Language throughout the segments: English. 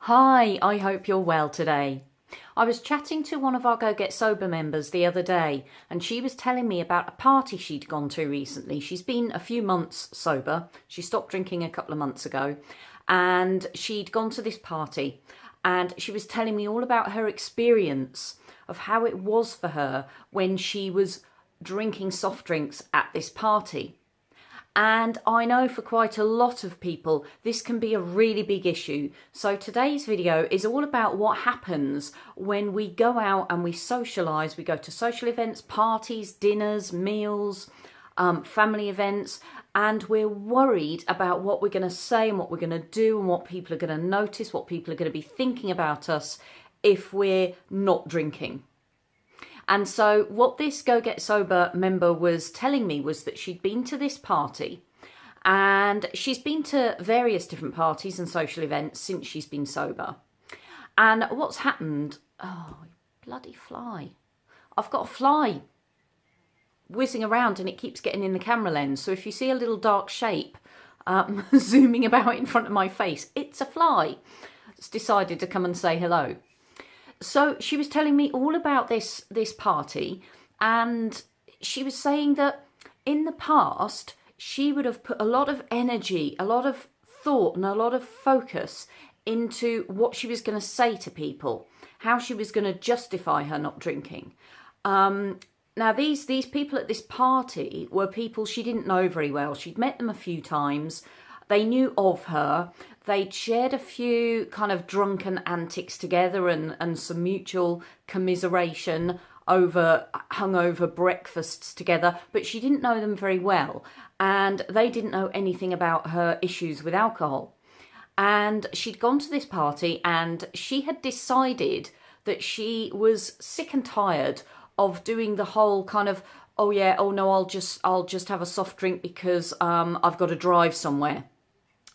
Hi, I hope you're well today. I was chatting to one of our Go Get Sober members the other day, and she was telling me about a party she'd gone to recently. She's been a few months sober. She stopped drinking a couple of months ago, and she'd gone to this party, and she was telling me all about her experience of how it was for her when she was drinking soft drinks at this party. And I know for quite a lot of people, this can be a really big issue. So today's video is all about what happens when we go out and we socialise. We go to social events, parties, dinners, meals, family events, and we're worried about what we're going to say and what we're going to do and what people are going to notice, what people are going to be thinking about us if we're not drinking. And so what this Go Get Sober member was telling me was that she'd been to this party, and she's been to various different parties and social events since she's been sober. And what's happened, oh, bloody fly. I've got a fly whizzing around and it keeps getting in the camera lens. So if you see a little dark shape zooming about in front of my face, it's a fly. It's decided to come and say hello. So she was telling me all about this party, and she was saying that in the past she would have put a lot of energy, a lot of thought and a lot of focus into what she was going to say to people, how she was going to justify her not drinking. Now these people at this party were people she didn't know very well. She'd met them a few times. They knew of her. They'd shared a few kind of drunken antics together and some mutual commiseration over hungover breakfasts together, but she didn't know them very well, and they didn't know anything about her issues with alcohol. And she'd gone to this party and she had decided that she was sick and tired of doing the whole kind of, oh yeah, oh no, I'll just have a soft drink because I've got to drive somewhere.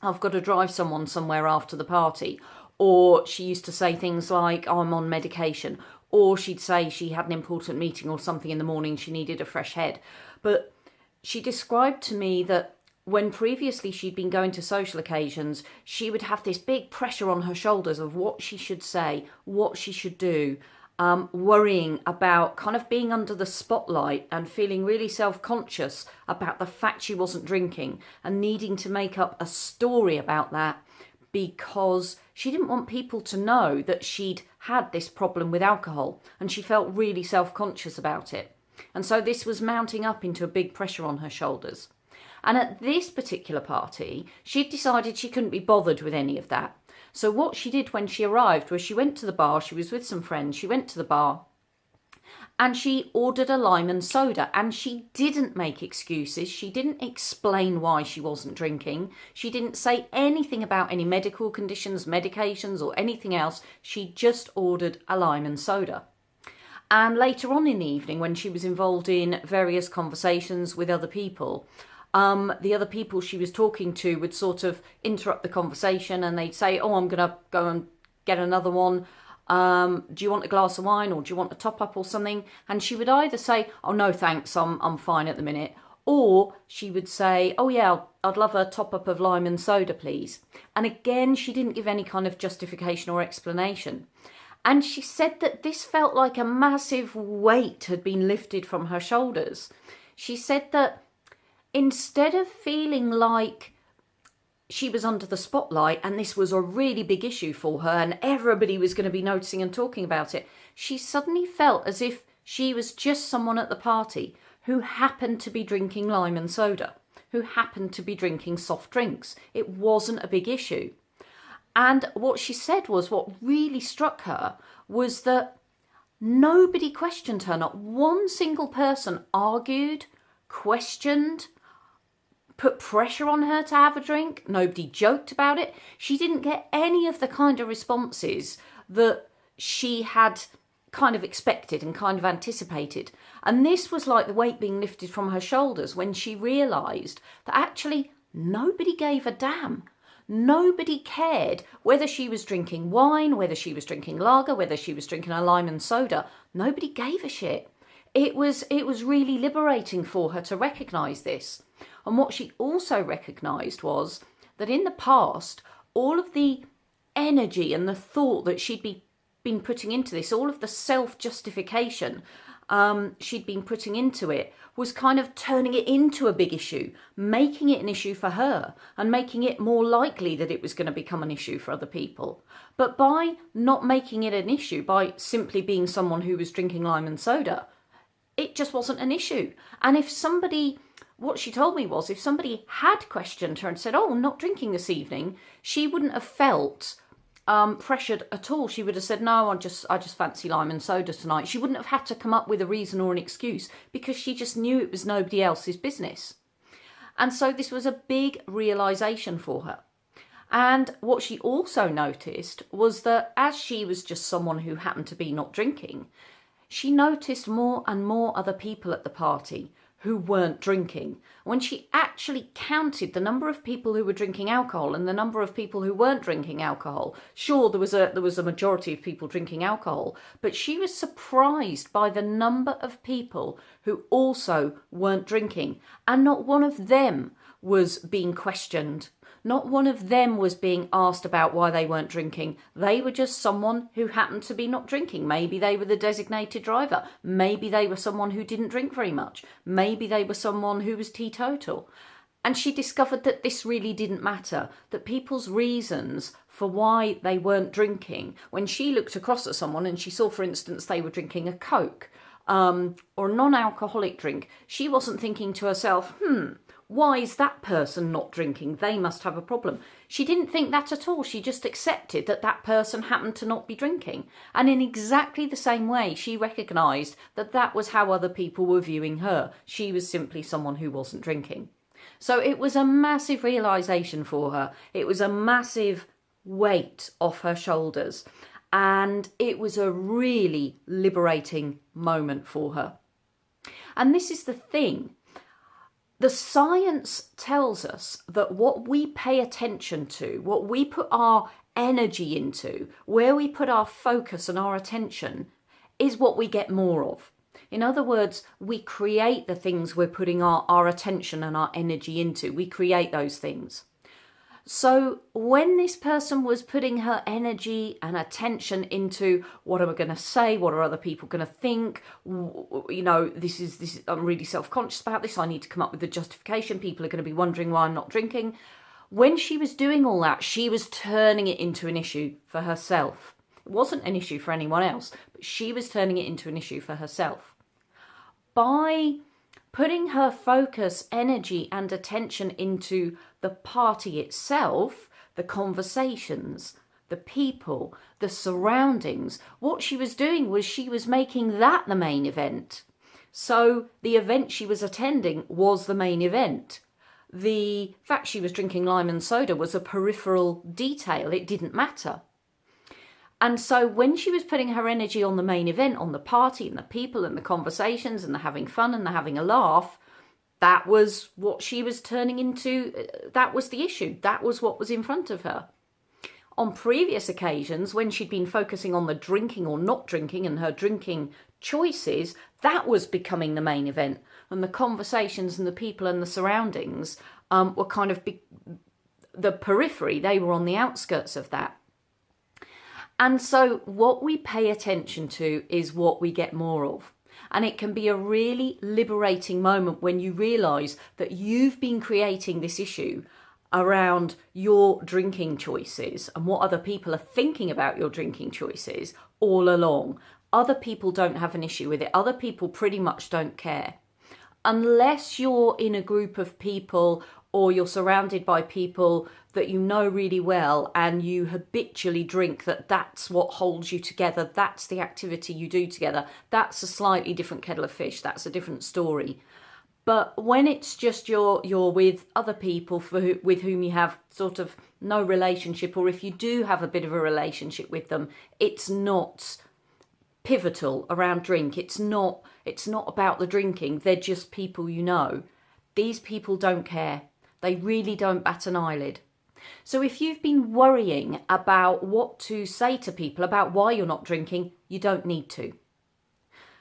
I've got to drive someone somewhere after the party. Or she used to say things like, oh, I'm on medication. Or she'd say she had an important meeting or something in the morning, she needed a fresh head. But she described to me that when previously she'd been going to social occasions, she would have this big pressure on her shoulders of what she should say, what she should do, worrying about kind of being under the spotlight and feeling really self-conscious about the fact she wasn't drinking and needing to make up a story about that because she didn't want people to know that she'd had this problem with alcohol, and she felt really self-conscious about it. And so this was mounting up into a big pressure on her shoulders. And at this particular party, she'd decided she couldn't be bothered with any of that. So what she did when she arrived was she went to the bar. She was with some friends. She went to the bar and she ordered a lime and soda, and she didn't make excuses. She didn't explain why she wasn't drinking. She didn't say anything about any medical conditions, medications or anything else. She just ordered a lime and soda. And later on in the evening, when she was involved in various conversations with other people, the other people she was talking to would sort of interrupt the conversation and they'd say, oh, I'm going to go and get another one. Do you want a glass of wine, or do you want a top up or something? And she would either say, oh, no, thanks, I'm fine at the minute. Or she would say, oh, yeah, I'd love a top up of lime and soda, please. And again, she didn't give any kind of justification or explanation. And she said that this felt like a massive weight had been lifted from her shoulders. She said that instead of feeling like she was under the spotlight and this was a really big issue for her and everybody was going to be noticing and talking about it, she suddenly felt as if she was just someone at the party who happened to be drinking lime and soda, who happened to be drinking soft drinks. It wasn't a big issue. And what she said was, what really struck her was that nobody questioned her. Not one single person argued, questioned, put pressure on her to have a drink. Nobody joked about it. She didn't get any of the kind of responses that she had kind of expected and kind of anticipated. And this was like the weight being lifted from her shoulders when she realised that actually nobody gave a damn. Nobody cared whether she was drinking wine, whether she was drinking lager, whether she was drinking a lime and soda. Nobody gave a shit. It was really liberating for her to recognise this. And what she also recognised was that in the past, all of the energy and the thought that been putting into this, all of the self-justification she'd been putting into it, was kind of turning it into a big issue, making it an issue for her and making it more likely that it was going to become an issue for other people. But by not making it an issue, by simply being someone who was drinking lime and soda, it just wasn't an issue. And what she told me was, if somebody had questioned her and said, "Oh, I'm not drinking this evening," she wouldn't have felt pressured at all. She would have said, "No, I just fancy lime and soda tonight." She wouldn't have had to come up with a reason or an excuse, because she just knew it was nobody else's business. And so this was a big realization for her. And what she also noticed was that as she was just someone who happened to be not drinking, she noticed more and more other people at the party who weren't drinking. When she actually counted the number of people who were drinking alcohol and the number of people who weren't drinking alcohol, sure, there was a majority of people drinking alcohol, but she was surprised by the number of people who also weren't drinking, and not one of them was being questioned. Not one of them was being asked about why they weren't drinking. They were just someone who happened to be not drinking. Maybe they were the designated driver. Maybe they were someone who didn't drink very much. Maybe they were someone who was teetotal. And she discovered that this really didn't matter, that people's reasons for why they weren't drinking, when she looked across at someone and she saw, for instance, they were drinking a Coke or a non-alcoholic drink, she wasn't thinking to herself, why is that person not drinking? They must have a problem. She didn't think that at all. She just accepted that that person happened to not be drinking. And in exactly the same way, she recognised that that was how other people were viewing her. She was simply someone who wasn't drinking. So it was a massive realisation for her. It was a massive weight off her shoulders. And it was a really liberating moment for her. And this is the thing. The science tells us that what we pay attention to, what we put our energy into, where we put our focus and our attention, is what we get more of. In other words, we create the things we're putting our attention and our energy into. We create those things. So when this person was putting her energy and attention into, what am I going to say? What are other people going to think? You know, this is, I'm really self-conscious about this. I need to come up with a justification. People are going to be wondering why I'm not drinking. When she was doing all that, she was turning it into an issue for herself. It wasn't an issue for anyone else, but she was turning it into an issue for herself. By putting her focus, energy and attention into the party itself, the conversations, the people, the surroundings, what she was doing was she was making that the main event. So the event she was attending was the main event. The fact she was drinking lime and soda was a peripheral detail. It didn't matter. And so when she was putting her energy on the main event, on the party and the people and the conversations and the having fun and the having a laugh, that was what she was turning into. That was the issue. That was what was in front of her. On previous occasions, when she'd been focusing on the drinking or not drinking and her drinking choices, that was becoming the main event. And the conversations and the people and the surroundings were kind of the periphery. They were on the outskirts of that. And so what we pay attention to is what we get more of. And it can be a really liberating moment when you realise that you've been creating this issue around your drinking choices and what other people are thinking about your drinking choices all along. Other people don't have an issue with it. Other people pretty much don't care. Unless you're in a group of people or you're surrounded by people that you know really well and you habitually drink, that's what holds you together, that's the activity you do together, that's a slightly different kettle of fish, that's a different story. But when it's just you're with other people with whom you have sort of no relationship, or if you do have a bit of a relationship with them, it's not pivotal around drink. It's not about the drinking. They're just people you know. These people don't care. They really don't bat an eyelid. So if you've been worrying about what to say to people about why you're not drinking, you don't need to.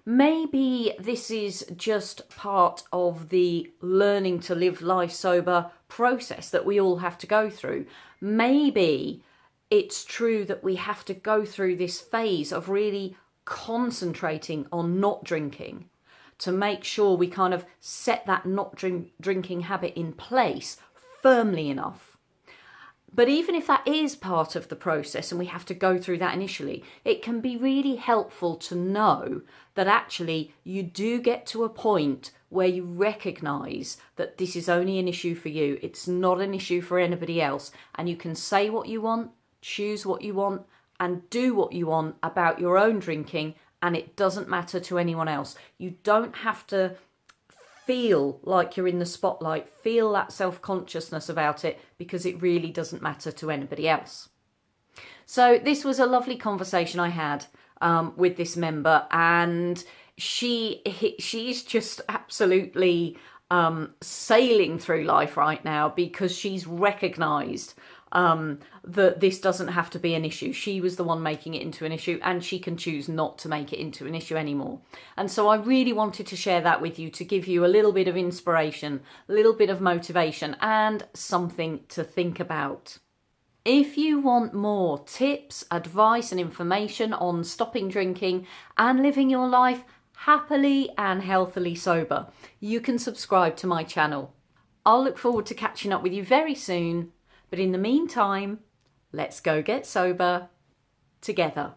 Maybe this is just part of the learning to live life sober process that we all have to go through. Maybe it's true that we have to go through this phase of really concentrating on not drinking to make sure we kind of set that not drinking habit in place firmly enough. But even if that is part of the process and we have to go through that initially, it can be really helpful to know that actually you do get to a point where you recognise that this is only an issue for you. It's not an issue for anybody else. And you can say what you want, choose what you want, and do what you want about your own drinking, and it doesn't matter to anyone else. You don't have to feel like you're in the spotlight, feel that self-consciousness about it, because it really doesn't matter to anybody else. So this was a lovely conversation I had with this member, and she's just absolutely sailing through life right now because she's recognised that this doesn't have to be an issue. She was the one making it into an issue, and she can choose not to make it into an issue anymore. And so I really wanted to share that with you to give you a little bit of inspiration, a little bit of motivation, and something to think about. If you want more tips, advice and information on stopping drinking and living your life happily and healthily sober, you can subscribe to my channel. I'll look forward to catching up with you very soon. But in the meantime, let's go get sober together.